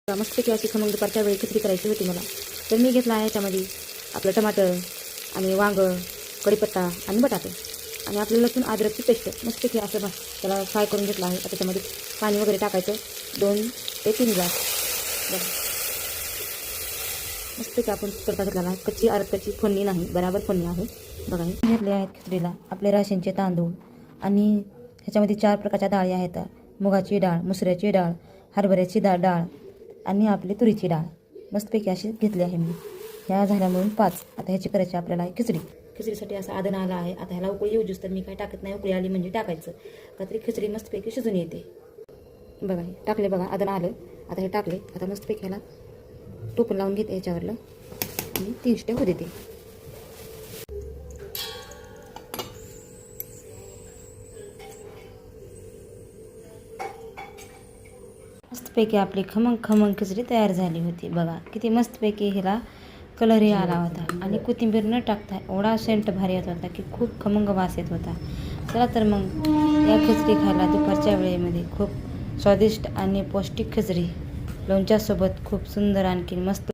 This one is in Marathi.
मस्तपैकी अशी खमंग दुपारच्या वेळी खिचडी करायची होती मला. तर मी घेतला आहे याच्यामध्ये आपलं टमाटर आणि वांगं, कढीपत्ता आणि बटाटे आणि आपलं लसूण अद्रकची पेस्ट मस्तपैकी असं त्याला फ्राय करून घेतलं आहे. आता त्याच्यामध्ये पाणी वगैरे टाकायचं 2 ते 3 ग्लास. बघा मस्तपैकी आपण तडका घेतलेला आहे. कच्ची अरकची फोडणी नाही, बराबर फोडणी आहे. बघा हे घेतले आहेत खिचडीला आपले राशनचे तांदूळ आणि ह्याच्यामध्ये 4 प्रकारच्या डाळी आहेत. मुगाची डाळ, मसुऱ्याची डाळ, हरभऱ्याची डाळ आणि आपली तुरीची डाळ मस्तपैकी अशी घेतली आहे मी. ह्या झाल्या म्हणून 5. आता ह्याची करायची आपल्याला खिचडी. खिचडीसाठी असा आदन आला आहे. आता ह्याला उकळी येऊ तर मी काय टाकत नाही. उकळी आली म्हणजे टाकायचं का तरी खिचडी मस्तपैकी शिजून येते. बघा हे टाकले, बघा आदन आलं. आता हे टाकले. आता मस्तपैकी ह्याला टोपण लावून घेते ह्याच्यावरलं आणि 3 शिट्ट्या होऊ देते. मस्तपैकी आपली खमंग खिचडी तयार झाली होती. बघा किती मस्तपैकी ह्याला कलरही आला होता आणि कोथिंबीर न टाकता एवढा सेंट भारी येत होता की खूप खमंग वास येत होता. चला तर मग या खिचडी खायला दुपारच्या वेळेमध्ये खूप स्वादिष्ट आणि पौष्टिक खिचडी लोणच्यासोबत खूप सुंदर आणखी मस्त